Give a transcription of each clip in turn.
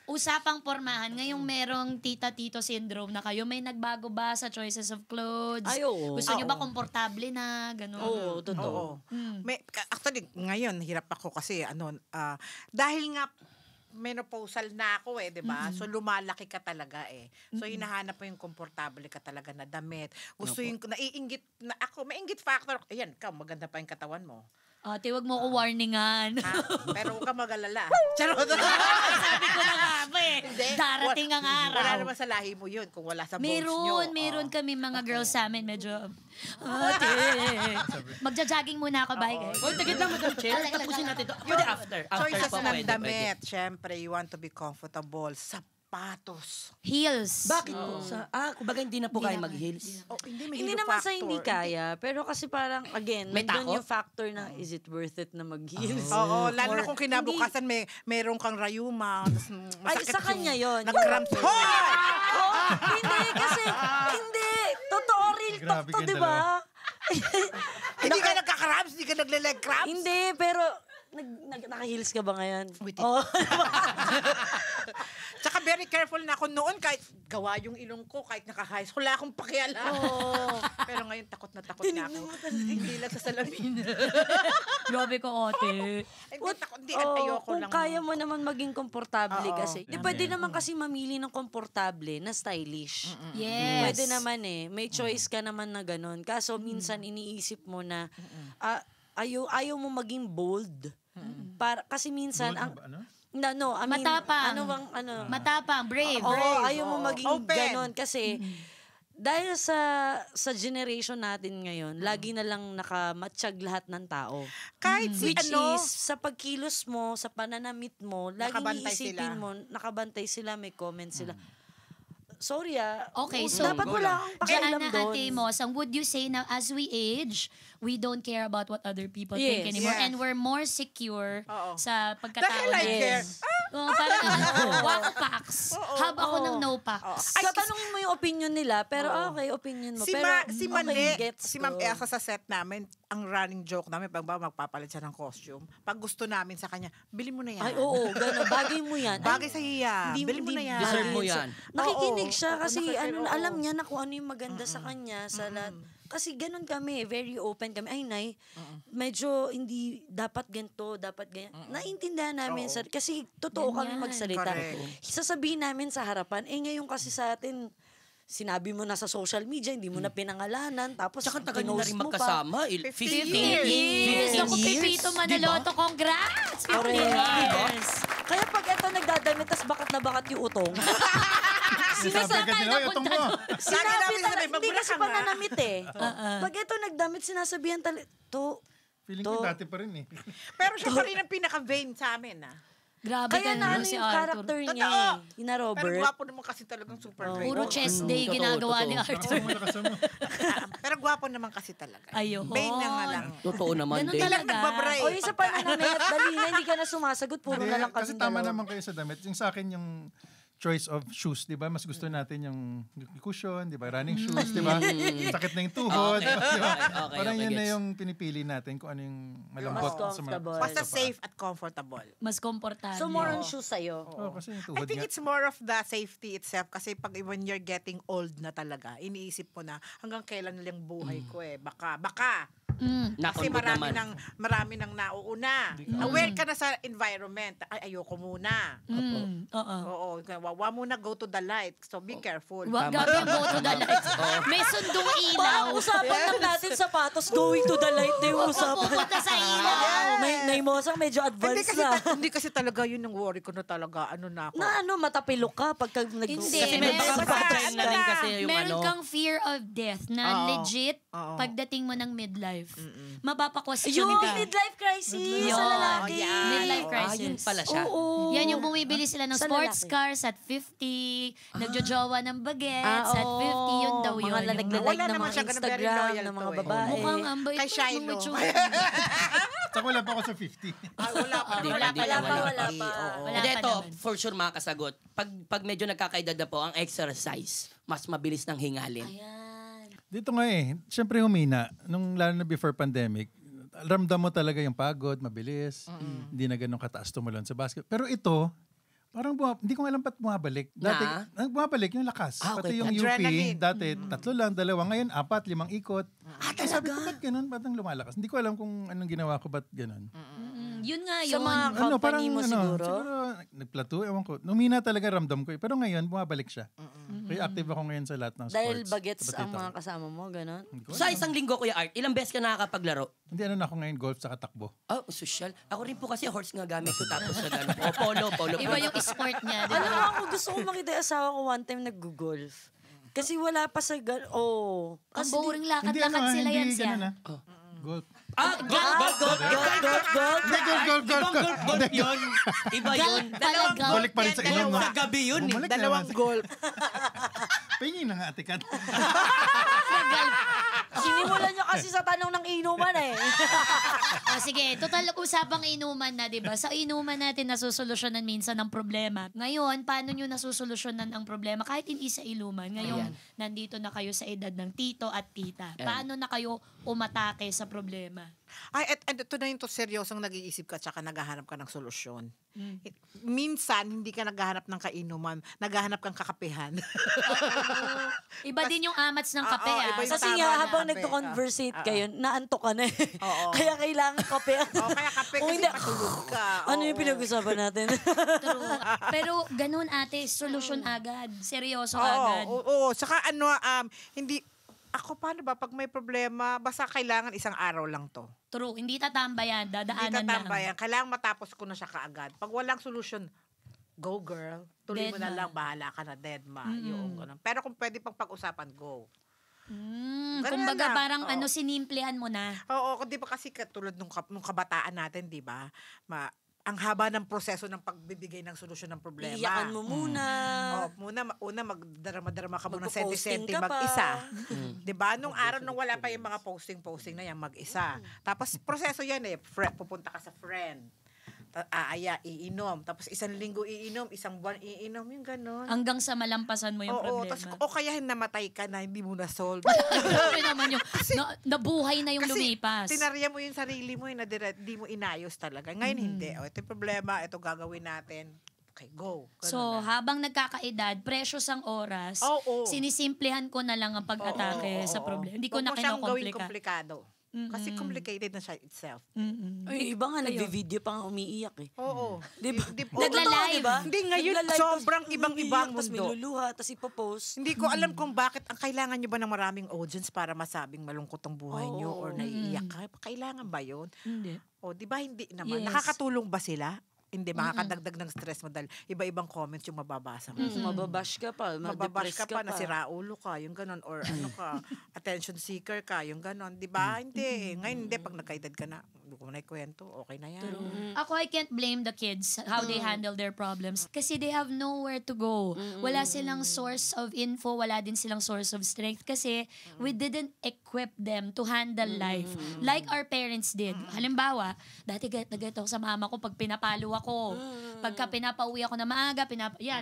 usapang pormahan. Ngayong merong tita-tito syndrome na kayo, may nagbago ba sa choices of clothes? Ay, oo. Gusto nyo ba komportable na? Ganun. Oo, totoo. Actually, ngayon, hirap ako kasi, dahil nga, menopausal na ako di ba? So, lumalaki ka talaga So, hinahanap mo yung komportable ka talaga na damit. Gusto yung, naiinggit, mainggit factor. Ayan, maganda pa yung katawan mo. Ate, wag mo ko warningan. Pero huwag ka mag-alala. Charot! Sabi ko na nga ba darating ang araw. Wala naman sa lahi mo yun kung wala sa bones nyo. Meron kami mga girls sa amin, medyo, ate, magja-jogging muna ako, bye guys. Tigit lang, Madam Che. Tapusin natin ito. Pwede after. Choices po, ng pwede. damit. Siyempre, you want to be comfortable. Sapatos. Heels. Bakit po? Kumbaga hindi na po kayo mag-heels? May Hindi halo naman sa factor. hindi kaya, pero kasi parang, again, May nandun takot? yung factor na, is it worth it na mag-heels? Oo, lalo na kung kinabukasan meron kang rayuma. Ay, sa kanya yun. Nag-cramps. Hindi, kasi, hindi. Totoo, real talk Grabe to, kayong di ba? Hindi ka nagka-cramps? Hindi ka nagle-leg cramps? Hindi, pero, naka-heels ka ba ngayon? Oh. Tsaka very careful na ako noon kahit gawa yung ilong ko, kahit naka-high school, wala akong pakialam. Pero ngayon takot na ako. Hindi lang sa salamin. Grabe ko, ate. Ayoko Kung lang. kaya mo naman maging komportable kasi. Di pwede naman kasi mamili ng komportable na stylish. Yes. Pwede naman may choice ka naman na ganun. Kaso minsan iniisip mo na ayaw mo maging bold. Kasi minsan matapang. Matapang, brave. Ayaw mo maging ganon kasi dahil sa generation natin ngayon, lagi na lang nakamatsyag lahat ng tao. Kahit Which is, sa pagkilos mo, sa pananamit mo, laging iisipin mo, nakabantay sila, may comment sila. Sorry Okay, so dapat wala kang pakialam doon. Ate Mosang, would you say na as we age, we don't care about what other people think anymore and we're more secure sa pagkatao Dahil I care. Parang wako packs. Hab ako ng no packs. Tatanungin mo yung opinion nila, pero okay, opinion mo. Si Mane, gets si Ma'am Elsa sa set namin, ang running joke namin, pag magpapalit siya ng costume, pag gusto namin sa kanya, bili mo na yan. Ay, oo, gano'n. Bagay mo yan. Bagay sa iya. Bili mo na yan. Deserve mo yan. Nakikinig siya kasi alam niya na kung ano yung maganda sa kanya, sa lahat. Kasi ganun kami, very open kami. Ay, Nay, medyo hindi dapat ganito, dapat ganyan. Naintindihan namin, kasi totoo kami magsalita. Correct. Sasabihin namin sa harapan, ngayon kasi sa atin, sinabi mo na sa social media, hindi mo na pinangalanan, tapos Tsaka tagal nyo na rin pinost mo magkasama. 15 15 Yes! Ako, Pipito Manaloto, congrats! 15 years! Kaya pag ito nagdadamit, tas bakat na bakat yung utong. Sinasabi ka nila, itong mo. Sinabi namin talaga, sabi, hindi kasi magbura ka nga. pananamit Pag ito nagdamit, sinasabihan talaga, Feeling ko dati pa rin Pero siya pa rin ang pinaka-vain sa amin, Grabe Kaya ka na si yung Arthur. character niya Yung na Pero Robert. gwapo naman kasi talagang super great. Puro chest day ginagawa ni Arthur. Pero gwapo naman kasi talaga. Ayun. Vain na nga lang. Totoo naman Ganun din. talaga. Nagbabray. O yung sa pananamit, dali na, hindi ka na sumasagot, puro na lang Kasi kami tama dalawa. naman kayo sa damit. Yung sa akin yung choice of shoes, di ba? Mas gusto natin yung cushion, di ba? Running shoes, di ba? Sakit na yung tuhod. Okay. Di ba? Okay, Parang yun na gets. yung pinipili natin kung ano yung malambot. Mas comfortable. Basta safe at comfortable. Mas komportable. So more on shoes sa'yo. Oo, kasi yung I tuhod think nga. it's more of the safety itself kasi pag when you're getting old na talaga, iniisip mo na hanggang kailan lang buhay ko Baka. Kasi marami nang nauuna. Aware ka na sa environment. Ay, ayoko muna. Oo. Wa muna go to the light. So be careful. Wag gabi go to the light. May sundong ilaw. Parang usapan lang natin sapatos going to the light na yung usapan. Pupunta sa ilaw. Naimosang medyo advanced na. Hindi kasi talaga yun ang worry ko na talaga. Ano na ako. Na matapilok ka pagka Hindi. Kasi may baka fragile na rin kasi yung Meron kang fear of death na legit pagdating mo ng midlife. Mapapa-question Yung ka. midlife crisis sa lalaki. Midlife crisis. Yun pala siya. Oo. Yan yung bumibili sila ng Sa sports lalaki. cars at 50, nagjojowa ng bagets at 50, yun daw yun. Mga Yung- nagla-like Wala ng naman mga siya ganun, very Instagram loyal ng to mga eh. babae. Mukhang ambay. Kay Shiloh. Saka wala pa ako sa 50. Wala pa. Hindi Wala pa, pa, hindi pa, wala wala pa. pa. Wala Hindi, pa ito, naman. for sure makakasagot. Pag medyo nagkakaedad na po, ang exercise, mas mabilis ng hingalin. Ayan. Dito nga siyempre humina. Lalo na before pandemic, ramdam mo talaga yung pagod, mabilis. Hindi na ganun kataas tumulon sa basket. Pero ito, Parang hindi ko alam ba't bumabalik. Dati, bumabalik yung lakas. Okay. Pati yung UP, Adrenaline. dati 3 lang, 2. Ngayon 4, 5 ikot. Sabi ko, ba't ganun? Ba't ang lumalakas? Hindi ko alam kung anong ginawa ko, ba't ganun. Yun nga Sa yun. mga company mo siguro? Siguro, nagplato, ewan ko. Numina talaga ramdam ko. Pero ngayon, bumabalik siya. Kaya active ako ngayon sa lahat ng sports. Dahil bagets Sa ang batita. mga kasama mo, gano'n? Sa isang linggo, Kuya Art, ilang beses ka nakakapaglaro? Hindi, na ako ngayon, golf sa takbo. Oh, social. Ako rin po kasi horse nga gamit ko tapos sa gano'n. Polo. Iba yung sport niya, di Alam ba? mo, ako gusto ko makita yung asawa ko one time nag-golf. Kasi wala pa sa Ang Kasi boring lakad-lakad sila yan siya. Ganun, Golf. Golf. Golf yun. Iba yun. Dalawang Balik pa rin sa inom. Sa gabi yun eh. Bumalik na Dalawang naman. golf. Pingin na nga, Ate Kat. Sinimulan niyo kasi sa tanong ng inuman eh. Sige, total usapang inuman na, di ba? Sa inuman natin nasusolusyonan minsan ang problema. Ngayon, paano nyo nasusolusyonan ang problema? Kahit hindi sa inuman. Ngayon, nandito na kayo sa edad ng tito at tita. Paano na kayo umatake sa problema? Ay, at ito na yung seryosong nag-iisip ka tsaka naghahanap ka ng solusyon. Minsan, hindi ka naghahanap ng kainuman, naghahanap kang kakapehan. Iba din yung amats ng kape, Oo, iba yung Kasi tama nga, na, habang kape. nagko-conversate kayo, naantok ka na eh. Oo. Kaya kailangan kape. Kaya kape O kasi hindi, patulog ka. Ano yung Oo. pinag-usapan natin? True. Pero ganun ate, solusyon agad. Seryoso Oo, agad. oo. Saka hindi, ako paano ba, pag may problema, basta kailangan isang araw lang to. True. Hindi tatambayan, Hindi dadaanan lang. tatambayan. Kailangan matapos ko na siya kaagad. Pag walang solusyon, go girl. Tuloy mo na Deadma. lang, bahala ka na, deadma. Yung ganun. Pero kung pwede pang pag-usapan, go. Ganun Kumbaga lang. parang Oo. sinimplihan mo na. Oo, di ba kasi katulad nung kabataan natin, di ba? Ang haba ng proseso ng pagbibigay ng solusyon ng problema. Iyakan mo muna. Una magdarama-darama ka muna ng Magpo-posting senti-senti ka pa. mag-isa. 'Di ba? Nung araw nung wala pa yung mga posting na yan mag-isa. Tapos proseso yan eh. Pupunta ka sa friend. Iinom. Tapos isang linggo iinom, isang buwan iinom, yung gano'n. Hanggang sa malampasan mo yung Oo, problema. o kaya namatay ka na, hindi mo na-solve. Grabe naman yung, nabuhay na yung Kasi lumipas. tinarya mo yung sarili mo, hindi mo inayos talaga. Ngayon hindi. O, ito yung problema, ito gagawin natin. Okay, go. Ganun So, na. habang nagkakaedad, precious ang oras, Oo. sinisimplihan ko na lang ang pag-atake sa problema. Hindi ko Huwag na mo siyang gawing kinokomplika. komplikado. Kasi complicated na siya itself. Ay, iba nga, nagvi-video pa nga umiiyak eh. Oo. Di ba? Nagla-live. Diba? Hindi, ngayon, Nagla-live, sobrang tas ibang-ibang umiiyak, tas may mundo. luluha, tas ipopost. Hindi ko alam kung bakit ang kailangan nyo ba ng maraming audience para masabing malungkot ang buhay nyo or naiiyak ka. Kailangan ba yun? Hindi. O, di ba hindi naman? Yes. Nakakatulong ba sila? Hindi, makakadagdag ng stress mo dahil iba-ibang comments yung mababasa mo. Mababash ka pa, Mababash ma-depress ka pa, nasira ulo ka, yung ganon, or ano ka, attention seeker ka, yung ganon. Di ba? Hindi. Ngayon, hindi. Pag nagkaedad ka na, hindi ko na ikwento, okay na yan. Ako, I can't blame the kids how they handle their problems. Kasi they have nowhere to go. Wala silang source of info, wala din silang source of strength. Kasi we didn't equip them to handle life like our parents did. Halimbawa, dati nagagalit ako sa mama ko pag pinapalo ako. Pagka pinapauwi ako na maaga,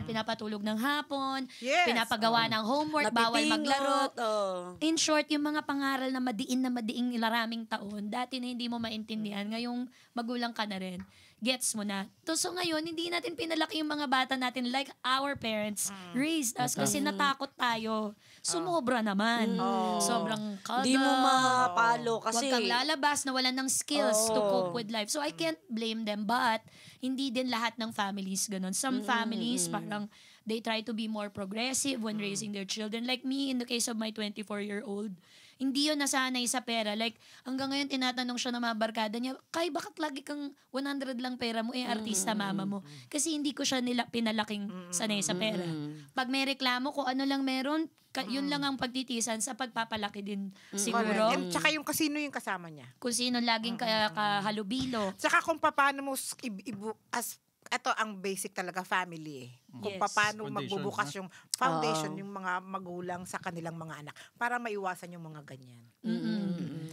pinapatulog ng hapon, Yes. pinapagawa ng homework, bawal maglaro. Oh. In short, yung mga pangaral na madiing ilaraming taon, dati na hindi mo maintindihan, ngayong magulang ka na rin, gets mo na. So ngayon, hindi natin pinalaki yung mga bata natin like our parents raised us kasi natakot tayo. Sumobra naman. Sobrang kada. Di mo mapalo Huwag kasi. kang lalabas na wala ng skills to cope with life. So I can't blame them, but hindi din lahat ng families ganun. Some families parang they try to be more progressive when raising their children. Like me, in the case of my 24-year-old, hindi yun nasanay sa pera. Like, hanggang ngayon tinatanong siya ng mga barkada niya, Kay, bakit lagi kang 100 lang pera mo, artista mama mo? Kasi hindi ko siya pinalaking sanay sa pera. Pag may reklamo, kung ano lang meron, yun lang ang pagtitisan sa pagpapalaki din siguro. And tsaka yung kasino yung kasama niya. Kung sino laging kahalubilo. Tsaka kung paano mo ito ang basic talaga family eh. Kung Yes. paano Foundation, magbubukas yung foundation yung mga magulang sa kanilang mga anak para maiwasan yung mga ganyan.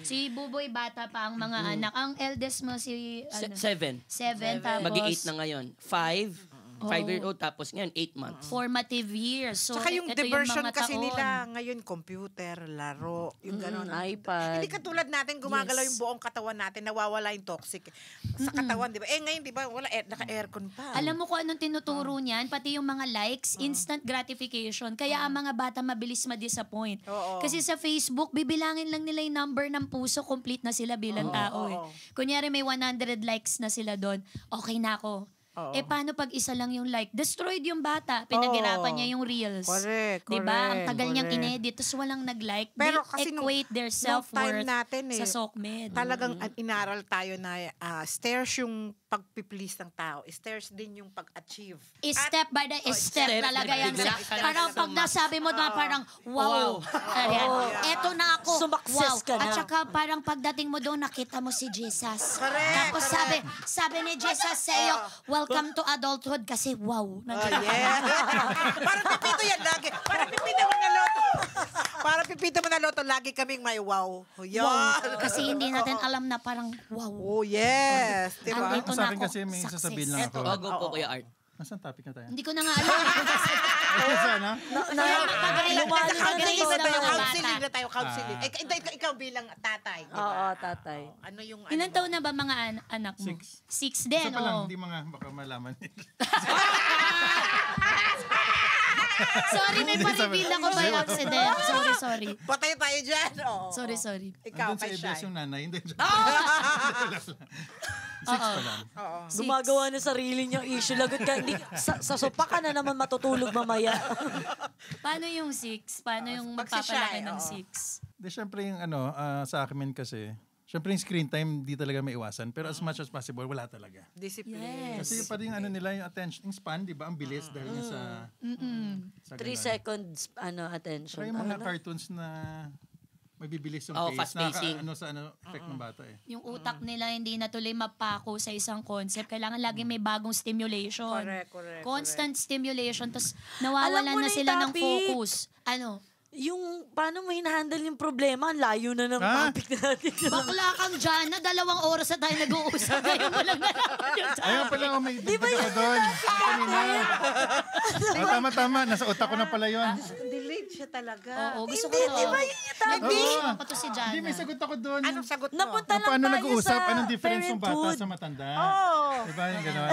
Si Buboy bata pa ang mga anak. Ang eldest mo si 7. 7 tapos Mag-i-8 na ngayon. 5, 5-year-old, tapos ngayon, 8 months. Formative years. So, Tsaka yung ito diversion mga kasi taon. nila ngayon, computer, laro, yung gano'n. iPad. Hindi katulad natin, gumagalaw Yes. yung buong katawan natin, nawawala yung toxic sa katawan, di ba? Ngayon, di ba, wala, naka-aircon pa. Alam mo kung anong tinuturo niyan? Pati yung mga likes, instant gratification. Kaya ang mga bata mabilis ma-disappoint. Oo. Kasi sa Facebook, bibilangin lang nila yung number ng puso, complete na sila bilang tao. Eh. Kunyari may 100 likes na sila doon, okay na ako. Eh paano pag isa lang yung like? Destroyed yung bata. Pinaghirapan niya yung reels. Correct, Diba? Ang correct, tagal niyang correct. inedit, tapos walang nag-like. Pero They kasi equate their nung self-worth time natin sa SOCMED. Talagang inaral tayo na stairs yung pagpiplease ng tao. Stairs din yung pag-achieve. Step by the step step talaga by yan. the Parang step. pag nasabi mo na parang, wow. Ayan. Eto na ako. Sumakses Wow. ka na. At saka parang pagdating mo doon, nakita mo si Jesus. Correct, Tapos sabi ni Jesus sa'yo, welcome to adulthood kasi wow. Oh, yeah. Parang pipito yan lagi. Parang pipito mo na loto. Parang pipito mo na loto, lagi kaming may wow. Yan. Wow. Kasi hindi natin alam na parang wow. Oh, yes. Diba? Andito Sa na akin ako. kasi may Success. sasabihin lang ako. Go po, Kuya Art. Nasaan topic na tayo? Hindi ko na nga alam. Ay, sana? Pag-raise ng mga Counseling bata. na tayo, counseling. Ikaw bilang tatay, di ba? Oo, tatay. Ano yung Ilan taon na ba mga anak mo? 6. 6 din, Isa pa lang, oh. hindi mga baka malaman nila. Sorry, may pa-reveal ako by accident. Sorry. Patay tayo dyan. Oh. Sorry. Ikaw, Andun sa kay ABS Shai. yung nanay. Hindi. Oo. pa lang. Oo. Gumagawa na sarili niyang issue. Lagot ka, hindi, sa sopa ka na naman matutulog mamaya. Paano yung 6? Paano yung Pag si magpapalaki Shai, ng oo. 6? Di, syempre yung sa akin kasi, syempre yung screen time, di talaga may iwasan. Pero as much as possible, wala talaga. Discipline. Yes. Kasi yung parang yung nila, yung attention, yung span, di ba, ang bilis dahil nga sa 3 ganun. seconds attention. Saka yung mga cartoons na mabibilis yung fast pace, pacing. effect ng bata eh. Yung utak nila hindi na tuloy mapako sa isang concept. Kailangan lagi may bagong stimulation. Correct. Constant stimulation. Tapos nawawalan Alam mo na na yung sila ng topic. focus. Ano? Yung paano mo hinahandle yung problema, ang layo na ng Ha? topic natin. Bakla kang dyan na 2 oras na tayo nag-uusap. Ngayon mo lang nalaman yung Ayun pala, may dagdag ako doon. Kanina. Tama. Nasa utak ko na pala yun. Delete siya talaga. Oo, gusto ko to. Di ba yun yung topic? Hindi. Ako to si Jana. Hindi, may sagot ako doon. Anong sagot mo? Napunta lang Paano tayo nag-uusap? sa Anong difference ng bata parenthood. sa matanda? Oh. Diba yung gano'n?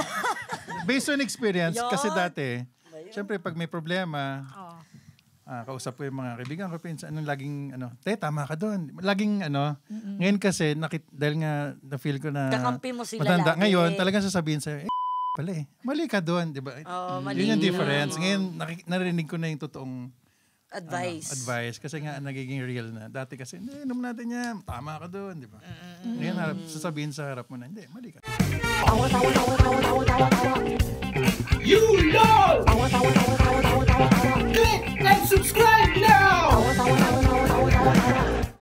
Based on experience, kasi dati, syempre pag may problema, kausap ko yung mga kaibigan ko, pinsan, laging, tama ka doon. Laging, ngayon kasi, dahil nga, na-feel ko na Kakampi mo sila matanda. lagi. Ngayon, talagang sasabihin sa'yo, pala mali ka doon, di ba? mali Yun yung yun. difference. Ngayon, narinig ko na yung totoong Advice. kasi nga nagiging real na. Dati kasi, hindi, inom natin yan, tama ka doon, di ba? Ngayon, sasabihin sa harap mo na, hindi, mali ka. You know! Click and subscribe!